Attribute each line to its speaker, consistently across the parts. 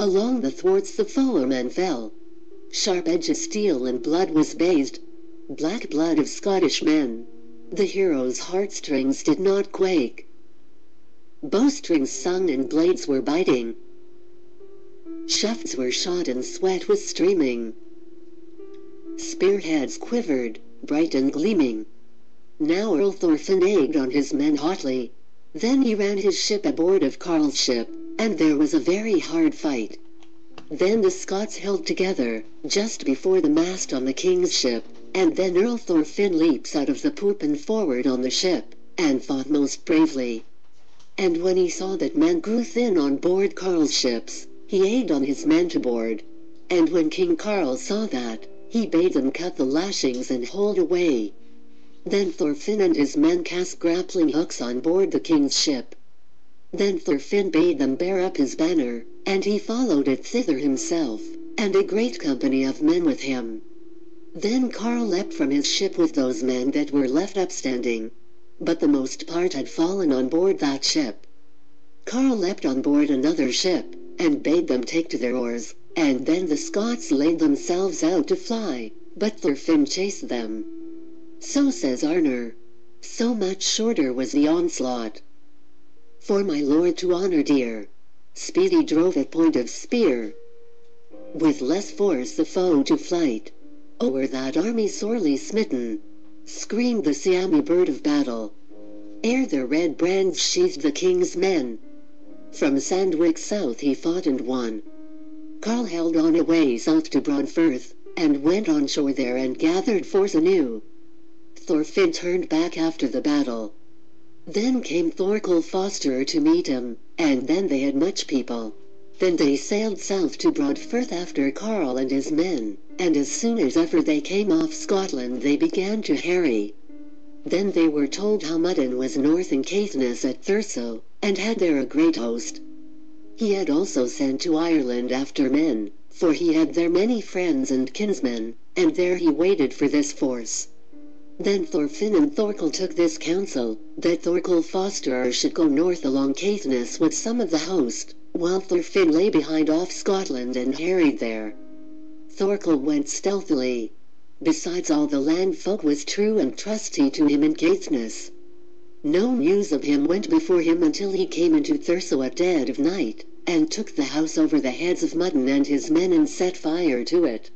Speaker 1: Along the thwarts the foemen fell. Sharp edge of steel and blood was bathed, black blood of Scottish men. The heroes' heartstrings did not quake. Bowstrings sung and blades were biting. Shafts were shot and sweat was streaming. Spearheads quivered, bright and gleaming. Now Earl Thorfinn egged on his men hotly. Then he ran his ship aboard of Karl's ship, and there was a very hard fight. Then the Scots held together, just before the mast on the king's ship, and then Earl Thorfinn leaps out of the poop and forward on the ship, and fought most bravely. And when he saw that men grew thin on board Karl's ships, he egged on his men to board. And when King Karl saw that, he bade them cut the lashings and hold away. Then Thorfinn and his men cast grappling hooks on board the king's ship. Then Thorfinn bade them bear up his banner, and he followed it thither himself, and a great company of men with him. Then Karl leapt from his ship with those men that were left upstanding. But the most part had fallen on board that ship. Karl leapt on board another ship, and bade them take to their oars, and then the Scots laid themselves out to fly, but Thorfinn chased them. So says Arner, so much shorter was the onslaught. For my lord to honor dear, speedy drove at point of spear. With less force the foe to flight. Oh, were that army sorely smitten, screamed the Siamese bird of battle, ere their red brands sheathed the king's men. From Sandwich south he fought and won. Karl held on away south to Broadfirth, and went on shore there and gathered force anew. Thorfinn turned back after the battle. Then came Thorkel Foster to meet him, and then they had much people. Then they sailed south to Broadfirth after Karl and his men, and as soon as ever they came off Scotland they began to harry. Then they were told how Muddin was north in Caithness at Thurso, and had there a great host. He had also sent to Ireland after men, for he had there many friends and kinsmen, and there he waited for this force. Then Thorfinn and Thorkel took this counsel, that Thorkel Foster should go north along Caithness with some of the host, while Thorfinn lay behind off Scotland and harried there. Thorkel went stealthily. Besides all the land folk was true and trusty to him in Caithness. No news of him went before him until he came into Thurso at dead of night, and took the house over the heads of Muddin and his men and set fire to it.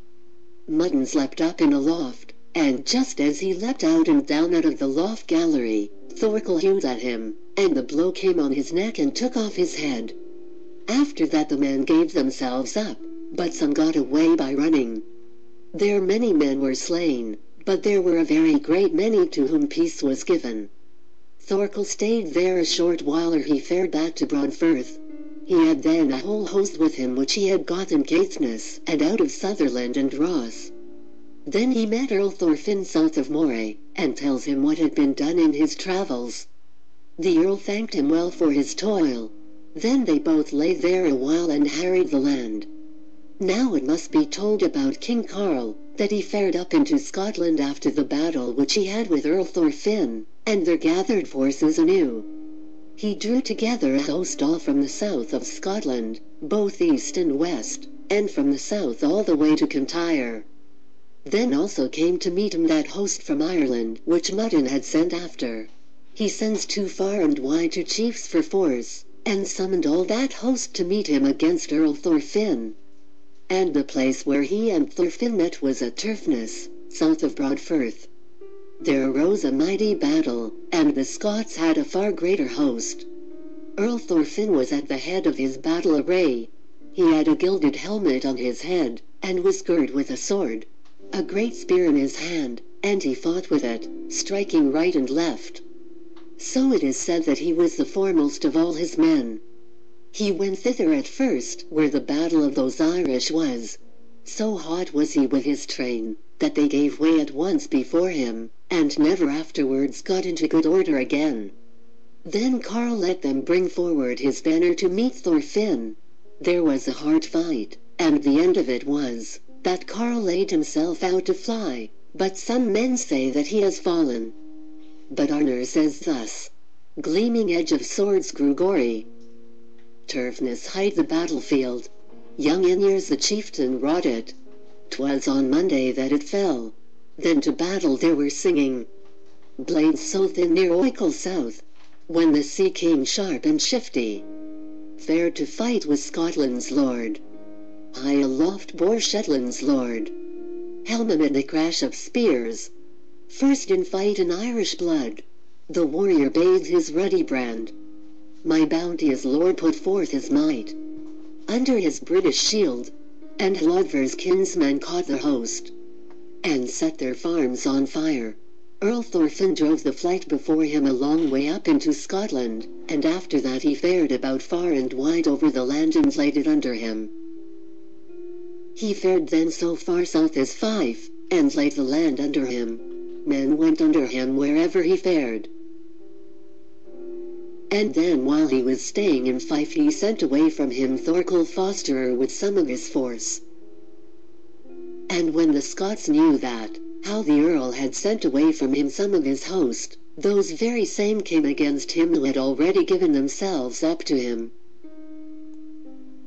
Speaker 1: Muddin slept up in a loft, and just as he leapt out and down out of the loft gallery, Thorkel hewed at him, and the blow came on his neck and took off his head. After that the men gave themselves up, but some got away by running. There many men were slain, but there were a very great many to whom peace was given. Thorkel stayed there a short while ere he fared back to Broadfirth. He had then a whole host with him which he had got in Caithness and out of Sutherland and Ross. Then he met Earl Thorfinn south of Moray, and tells him what had been done in his travels. The Earl thanked him well for his toil. Then they both lay there a while and harried the land. Now it must be told about King Karl, that he fared up into Scotland after the battle which he had with Earl Thorfinn, and there gathered forces anew. He drew together a host all from the south of Scotland, both east and west, and from the south all the way to Kintyre. Then also came to meet him that host from Ireland which Muddin had sent after. He sends too far and wide to chiefs for force, and summoned all that host to meet him against Earl Thorfinn. And the place where he and Thorfinn met was at Turfness, south of Broadfirth. There arose a mighty battle, and the Scots had a far greater host. Earl Thorfinn was at the head of his battle array. He had a gilded helmet on his head, and was girt with a sword, a great spear in his hand, and he fought with it, striking right and left. So it is said that he was the foremost of all his men. He went thither at first, where the battle of those Irish was. So hot was he with his train, that they gave way at once before him, and never afterwards got into good order again. Then Karl let them bring forward his banner to meet Thorfinn. There was a hard fight, and the end of it was that Karl laid himself out to fly, but some men say that he has fallen. But Arner says thus: gleaming edge of swords grew gory. Turfness hight the battlefield. Young in years the chieftain wrought it. 'Twas on Monday that it fell. Then to battle they were singing. Blades so thin near Oikel south, when the sea came sharp and shifty. Fair to fight was Scotland's lord. High aloft bore Shetland's lord. Helm amid the crash of spears. First in fight in Irish blood, the warrior bathed his ruddy brand. My bounteous lord put forth his might under his British shield, and Hlodver's kinsmen caught the host, and set their farms on fire. Earl Thorfinn drove the flight before him a long way up into Scotland, and after that he fared about far and wide over the land and laid it under him. He fared then so far south as Fife, and laid the land under him. Men went under him wherever he fared. And then while he was staying in Fife he sent away from him Thorkel Fosterer with some of his force. And when the Scots knew that, how the Earl had sent away from him some of his host, those very same came against him who had already given themselves up to him.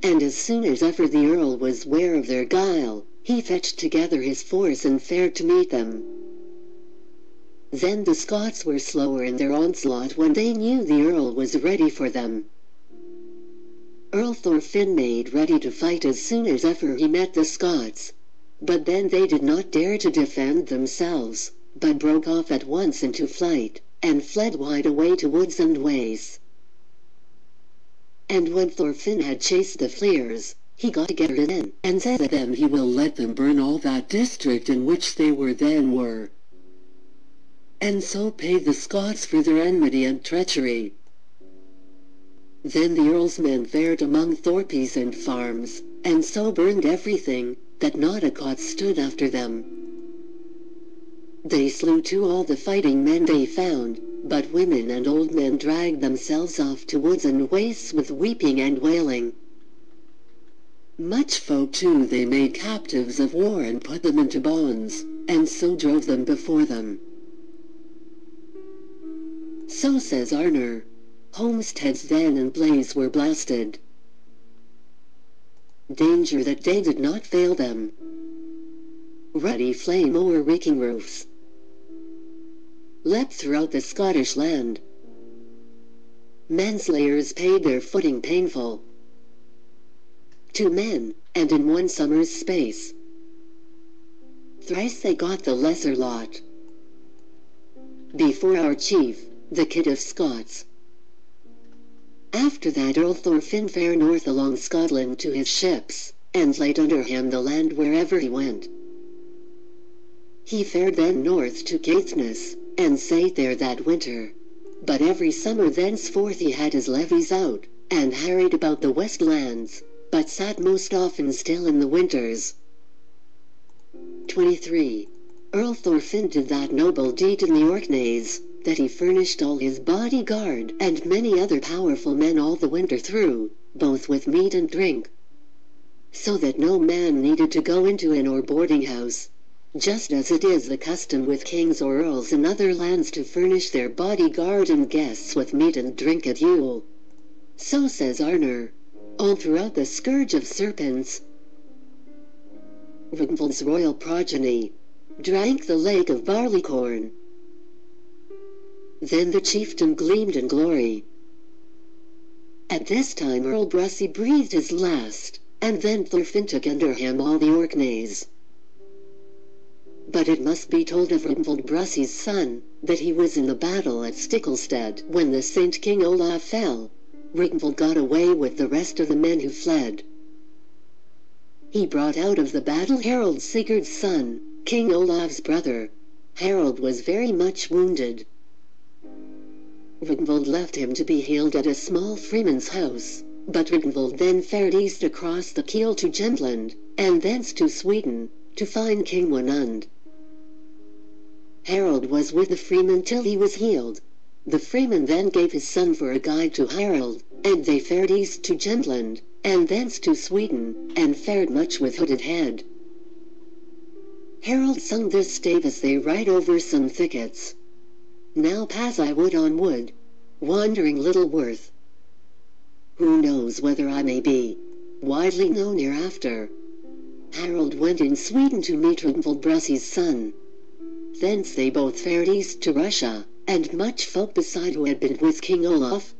Speaker 1: And as soon as ever the Earl was ware of their guile, he fetched together his force and fared to meet them. Then the Scots were slower in their onslaught when they knew the Earl was ready for them. Earl Thorfinn made ready to fight as soon as ever he met the Scots. But then they did not dare to defend themselves, but broke off at once into flight, and fled wide away to woods and ways. And when Thorfinn had chased the fleers, he got together his men, and said to them he will let them burn all that district in which they were, and so pay the Scots for their enmity and treachery. Then the Earl's men fared among thorpies and farms, and so burned everything, that not a cot stood after them. They slew too all the fighting men they found, but women and old men dragged themselves off to woods and wastes with weeping and wailing. Much folk too they made captives of war and put them into bonds, and so drove them before them. So says Arner, homesteads then and blaze were blasted. Danger that day did not fail them. Ruddy flame o'er reeking roofs leapt throughout the Scottish land. Manslayers paid their footing painful to men, and in one summer's space thrice they got the lesser lot. Before our chief, the Kid of Scots. After that Earl Thorfinn fared north along Scotland to his ships, and laid under him the land wherever he went. He fared then north to Caithness, and sate there that winter. But every summer thenceforth he had his levies out, and harried about the west lands, but sat most often still in the winters. 23. Earl Thorfinn did that noble deed in the Orkneys, that he furnished all his bodyguard and many other powerful men all the winter through, both with meat and drink, so that no man needed to go into inn or boarding house, just as it is the custom with kings or earls in other lands to furnish their bodyguard and guests with meat and drink at Yule. So says Arner, all throughout the scourge of serpents. Ragnvald's royal progeny drank the lake of barleycorn. Then the chieftain gleamed in glory. At this time Earl Brassy breathed his last, and then Thorfinn took under him all the Orkneys. But it must be told of Ragnvald Brassy's son, that he was in the battle at Stickelstead when the Saint King Olaf fell. Ragnvald got away with the rest of the men who fled. He brought out of the battle Harold Sigurd's son, King Olaf's brother. Harold was very much wounded. Ragnvald left him to be healed at a small freeman's house, but Ragnvald then fared east across the Kiel to Jutland, and thence to Sweden, to find King Wenund. Harold was with the freeman till he was healed. The freeman then gave his son for a guide to Harold, and they fared east to Jutland, and thence to Sweden, and fared much with hooded head. Harold sung this stave as they ride over some thickets. Now pass I wood on wood, wandering little worth. Who knows whether I may be widely known hereafter. Harold went in Sweden to meet Ragnvald Brassi's son. Thence they both fared east to Russia, and much folk beside who had been with King Olaf.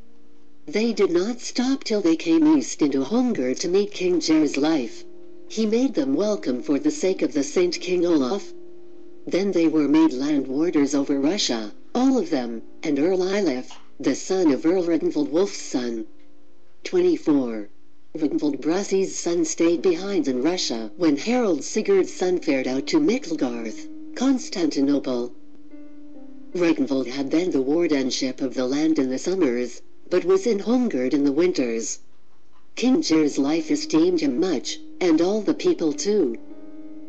Speaker 1: They did not stop till they came east into Holmgard to meet King Ger's life. He made them welcome for the sake of the Saint King Olaf. Then they were made land warders over Russia, all of them, and Earl Eilif, the son of Earl Ragnvald Wolf's son. 24. Ragnvald Brassi's son stayed behind in Russia when Harald Sigurd's son fared out to Miklgarth, Constantinople. Ragnvald had then the wardenship of the land in the summers, but was in Holmgard in the winters. King Ger's life esteemed him much, and all the people too.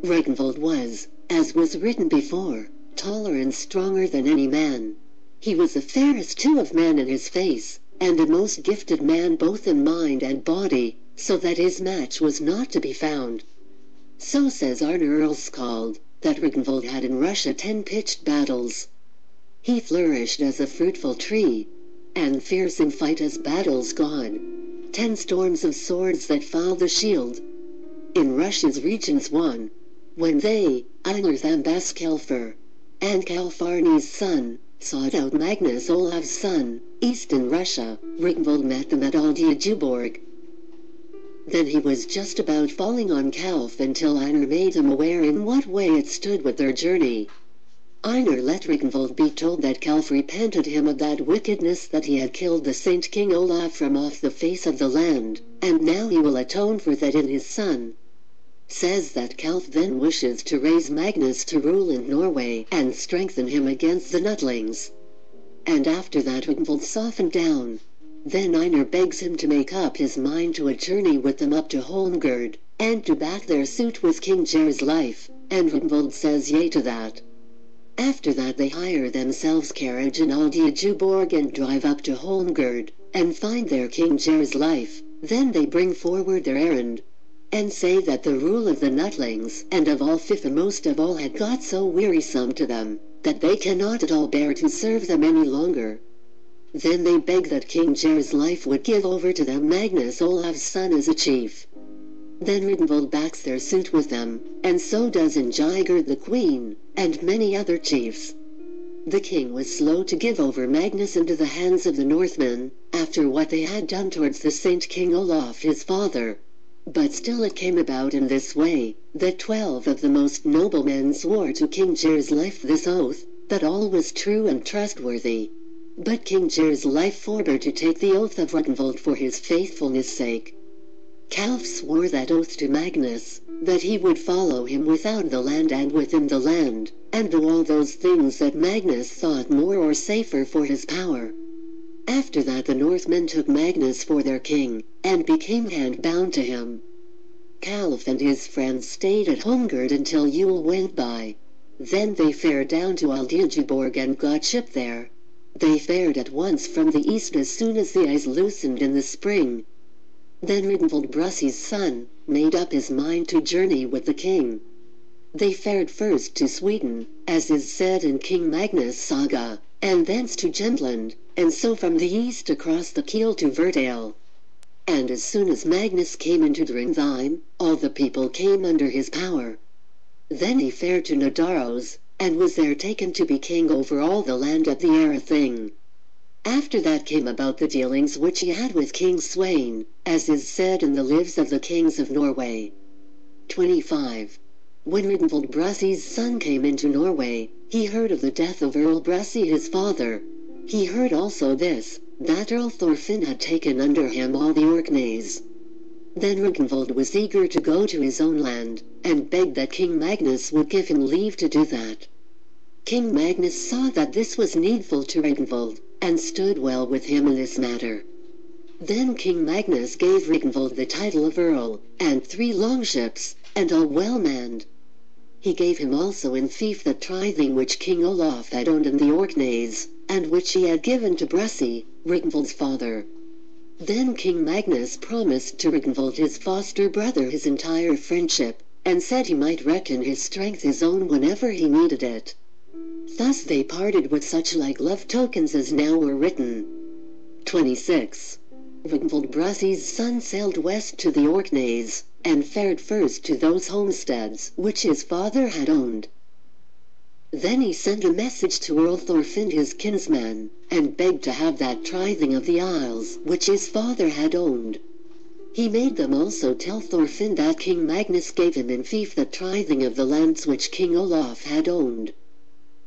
Speaker 1: Ragnvald was, as was written before, taller and stronger than any man. He was the fairest too of men in his face, and a most gifted man both in mind and body, so that his match was not to be found. So says Arne Earlskald, that Ragnvald had in Russia 10 pitched battles. He flourished as a fruitful tree, and fierce in fight as battles gone. 10 storms of swords that fouled the shield. In Russia's regions won, when they, Einar Thambaskelfer, and Kalfarni's son, sought out Magnus Olav's son, east in Russia, Ragnvald met them at Aldigeborg. Then he was just about falling on Kalf until Einar made him aware in what way it stood with their journey. Einar let Ragnvald be told that Kalf repented him of that wickedness that he had killed the Saint King Olaf from off the face of the land, and now he will atone for that in his son. Says that Kalf then wishes to raise Magnus to rule in Norway and strengthen him against the Nutlings. And after that Ragnvald softened down. Then Einar begs him to make up his mind to a journey with them up to Holmgard, and to back their suit with King Ger's life, and Ragnvald says yea to that. After that they hire themselves carriage in Aldigeborg and drive up to Holmgard, and find there King Ger's life. Then they bring forward their errand, and say that the rule of the Nutlings and of all Fife most of all had got so wearisome to them, that they cannot at all bear to serve them any longer. Then they beg that King Ger's life would give over to them Magnus Olav's son as a chief. Then Ragnvald backs their suit with them, and so does Ingigerd the queen, and many other chiefs. The king was slow to give over Magnus into the hands of the Northmen, after what they had done towards the Saint King Olaf his father. But still it came about in this way, that 12 of the most noble men swore to King Ger's life this oath, that all was true and trustworthy. But King Ger's life forbore to take the oath of Ragnvald for his faithfulness' sake. Kalf swore that oath to Magnus, that he would follow him without the land and within the land, and do all those things that Magnus thought more or safer for his power. After that the Northmen took Magnus for their king, and became hand-bound to him. Kalf and his friends stayed at Holmgard until Yule went by. Then they fared down to Aldigeborg and got ship there. They fared at once from the east as soon as the ice loosened in the spring. Then Ragnvald Brassi's son made up his mind to journey with the king. They fared first to Sweden, as is said in King Magnus' saga, and thence to Jutland, and so from the east across the Kiel to Verdale. And as soon as Magnus came into Dringtheim, all the people came under his power. Then he fared to Nidaros, and was there taken to be king over all the land of the Erathing. After that came about the dealings which he had with King Sweyn, as is said in the Lives of the Kings of Norway. 25. When Ragnvald Brassi's son came into Norway, he heard of the death of Earl Brassi his father. He heard also this, that Earl Thorfinn had taken under him all the Orkneys. Then Ragnvald was eager to go to his own land, and begged that King Magnus would give him leave to do that. King Magnus saw that this was needful to Ragnvald, and stood well with him in this matter. Then King Magnus gave Ragnvald the title of Earl, and 3 longships, and all well manned. He gave him also in fief the tithing which King Olaf had owned in the Orkneys, and which he had given to Brassi, Ragnvald's father. Then King Magnus promised to Ragnvald his foster brother his entire friendship, and said he might reckon his strength his own whenever he needed it. Thus they parted with such like love tokens as now were written. 26. Ragnvald Brassi's son sailed west to the Orkneys, and fared first to those homesteads which his father had owned. Then he sent a message to Earl Thorfinn his kinsman, and begged to have that tithing of the isles which his father had owned. He made them also tell Thorfinn that King Magnus gave him in fief the tithing of the lands which King Olaf had owned.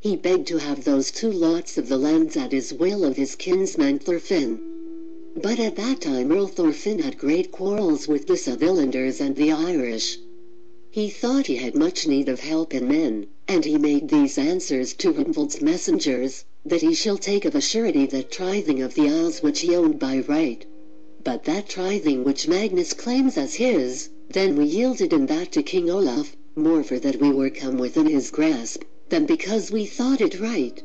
Speaker 1: He begged to have those 2 lots of the lands at his will of his kinsman Thorfinn. But at that time Earl Thorfinn had great quarrels with the Sutherlanders and the Irish. He thought he had much need of help and men, and he made these answers to Ragnvald's messengers, that he shall take of a surety the tithing of the isles which he owned by right. But that tithing which Magnus claims as his, then we yielded in that to King Olaf, more for that we were come within his grasp, than because we thought it right.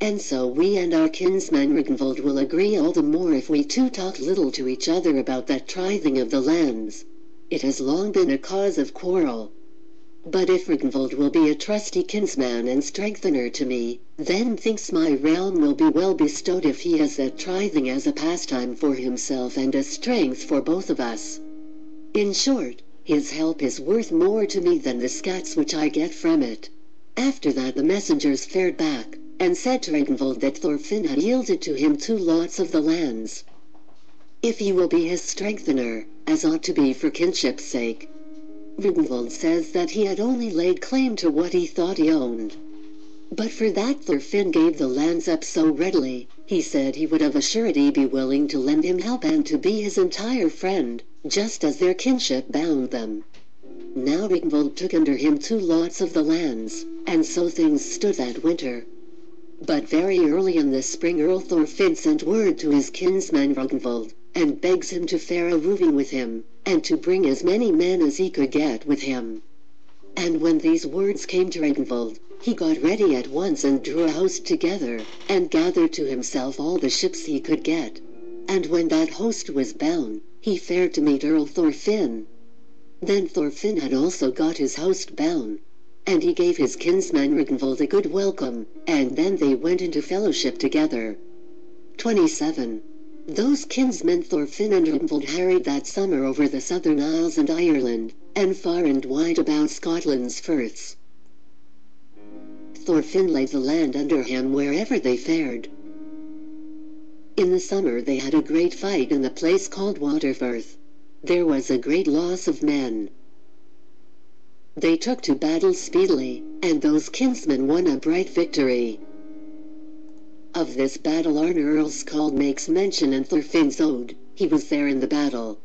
Speaker 1: And so we and our kinsman Ragnvald will agree all the more if we 2 talk little to each other about that tithing of the lands. It has long been a cause of quarrel. But if Ragnvald will be a trusty kinsman and strengthener to me, then thinks my realm will be well bestowed if he has that tithing as a pastime for himself and a strength for both of us. In short, his help is worth more to me than the scats which I get from it. After that the messengers fared back, and said to Ragnvald that Thorfinn had yielded to him 2 lots of the lands. If he will be his strengthener, as ought to be for kinship's sake. Ragnvald says that he had only laid claim to what he thought he owned. But for that Thorfinn gave the lands up so readily, he said he would of a surety be willing to lend him help and to be his entire friend, just as their kinship bound them. Now Ragnvald took under him 2 lots of the lands, and so things stood that winter. But very early in the spring Earl Thorfinn sent word to his kinsman Ragnvald, and begs him to fare a roving with him, and to bring as many men as he could get with him. And when these words came to Ragnvald, he got ready at once and drew a host together, and gathered to himself all the ships he could get. And when that host was bound, he fared to meet Earl Thorfinn. Then Thorfinn had also got his host bound, and he gave his kinsman Ragnvald a good welcome, and then they went into fellowship together. 27. Those kinsmen Thorfinn and Ragnvald harried that summer over the southern isles and Ireland, and far and wide about Scotland's firths. Thorfinn laid the land under him wherever they fared. In the summer they had a great fight in the place called Waterfirth. There was a great loss of men. They took to battle speedily, and those kinsmen won a bright victory. Of this battle Arne Earl Skald makes mention in Thorfinn's ode. He was there in the battle.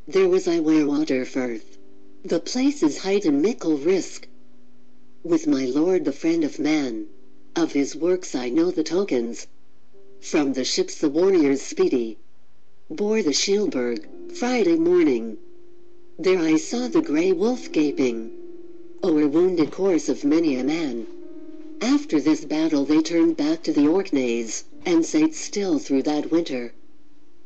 Speaker 1: There was I where Waterfirth. The place is hight and mickle risk. With my lord the friend of man. Of his works I know the tokens. From the ships the warriors speedy bore the Shieldberg, Friday morning. There I saw the grey wolf gaping o'er wounded corse of many a man. After this battle they turned back to the Orkneys, and sate still through that winter.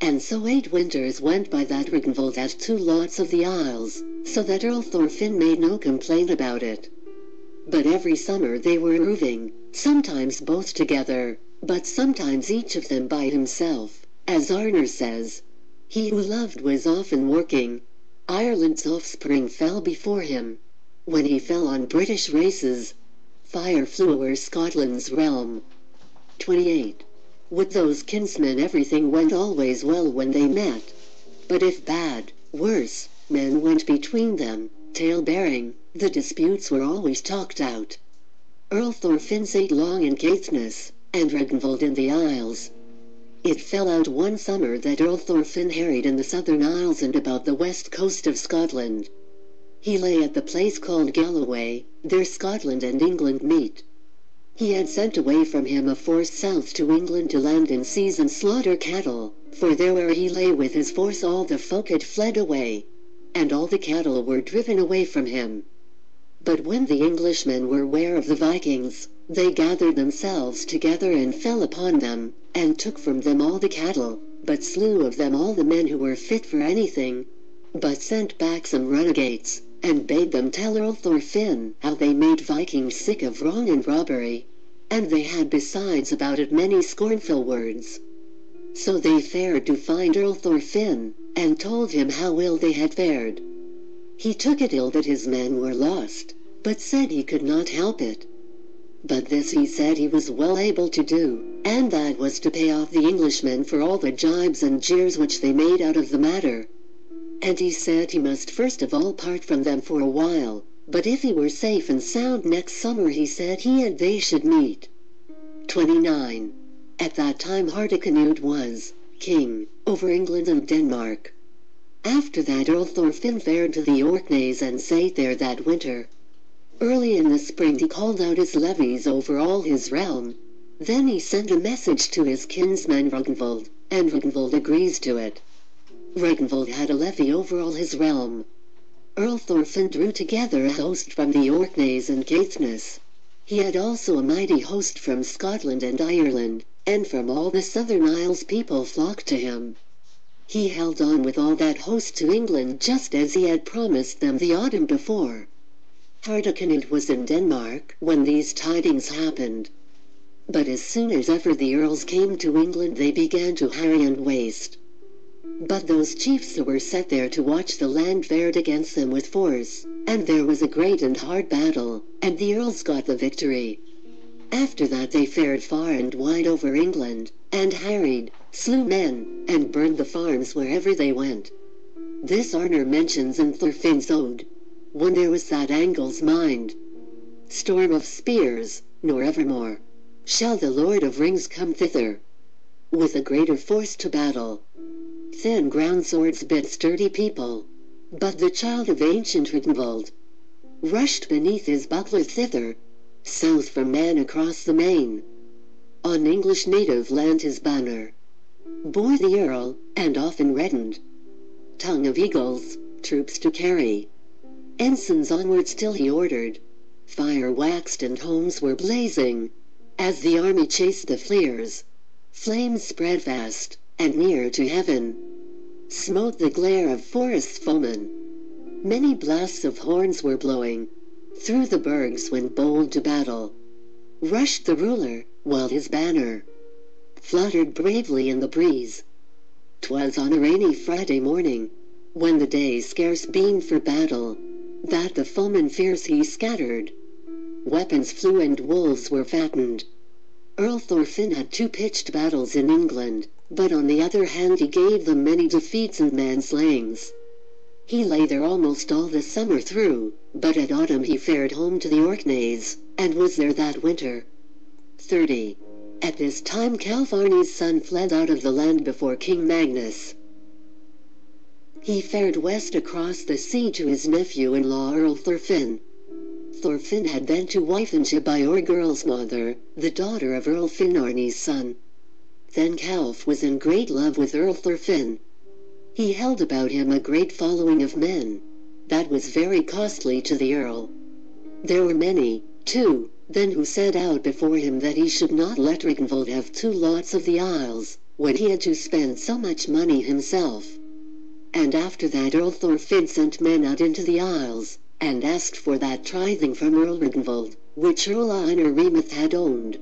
Speaker 1: And so 8 winters went by that Ragnvald had 2 lots of the isles, so that Earl Thorfinn made no complaint about it. But every summer they were roving, sometimes both together, but sometimes each of them by himself, as Arner says. He who loved was often working. Ireland's offspring fell before him. When he fell on British races, fire flew o'er Scotland's realm. 28. With those kinsmen everything went always well when they met. But if bad, worse, men went between them, tale-bearing, the disputes were always talked out. Earl Thorfinn sate long in Caithness, and Ragnvald in the Isles. It fell out one summer that Earl Thorfinn harried in the southern isles and about the west coast of Scotland. He lay at the place called Galloway, there Scotland and England meet. He had sent away from him a force south to England to land in seas and slaughter cattle, for there where he lay with his force all the folk had fled away, and all the cattle were driven away from him. But when the Englishmen were ware of the Vikings, they gathered themselves together and fell upon them, and took from them all the cattle, but slew of them all the men who were fit for anything, but sent back some renegades, and bade them tell Earl Thorfinn how they made Vikings sick of wrong and robbery, and they had besides about it many scornful words. So they fared to find Earl Thorfinn, and told him how ill they had fared. He took it ill that his men were lost, but said he could not help it. But this he said he was well able to do, and that was to pay off the Englishmen for all the jibes and jeers which they made out of the matter. And he said he must first of all part from them for a while, but if he were safe and sound next summer he said he and they should meet. 29. At that time Hardicanute was king over England and Denmark. After that Earl Thorfinn fared to the Orkneys and stayed there that winter. Early in the spring he called out his levies over all his realm. Then he sent a message to his kinsman Ragnvald, and Ragnvald agrees to it. Ragnvald had a levy over all his realm. Earl Thorfinn drew together a host from the Orkneys and Caithness. He had also a mighty host from Scotland and Ireland, and from all the southern isles people flocked to him. He held on with all that host to England just as he had promised them the autumn before. Hardicanute was in Denmark when these tidings happened. But as soon as ever the earls came to England they began to harry and waste. But those chiefs who were set there to watch the land fared against them with force, and there was a great and hard battle, and the earls got the victory. After that they fared far and wide over England, and harried, slew men, and burned the farms wherever they went. This Arner mentions in Thorfinn's Ode. When there was that Angle's mind, storm of spears, nor evermore shall the Lord of Rings come thither with a greater force to battle. Thin ground swords bit sturdy people, but the child of ancient Ragnvald rushed beneath his buckler thither, south from Man across the main. On English native land his banner bore the Earl, and often reddened tongue of eagles, troops to carry. Ensigns onward still he ordered. Fire waxed and homes were blazing. As the army chased the fleers, flames spread fast, and near to heaven smote the glare of forest's foemen. Many blasts of horns were blowing. Through the burgs when bold to battle rushed the ruler, while his banner fluttered bravely in the breeze. 'Twas on a rainy Friday morning, when the day scarce beamed for battle, that the foeman fierce he scattered. Weapons flew and wolves were fattened. Earl Thorfinn had 2 pitched battles in England, but on the other hand he gave them many defeats and manslayings. He lay there almost all the summer through, but at autumn he fared home to the Orkneys, and was there that winter. 30. At this time Calvarni's son fled out of the land before King Magnus. He fared west across the sea to his nephew-in-law Earl Thorfinn. Thorfinn had then to wifenship by Orgirl's mother, the daughter of Earl Finnarni's son. Then Calf was in great love with Earl Thorfinn. He held about him a great following of men. That was very costly to the Earl. There were many, too, then who set out before him that he should not let Ragnvald have 2 lots of the isles, when he had to spend so much money himself. And after that Earl Thorfinn sent men out into the isles, and asked for that tithing from Earl Ragnvald, which Earl Einar Remuth had owned.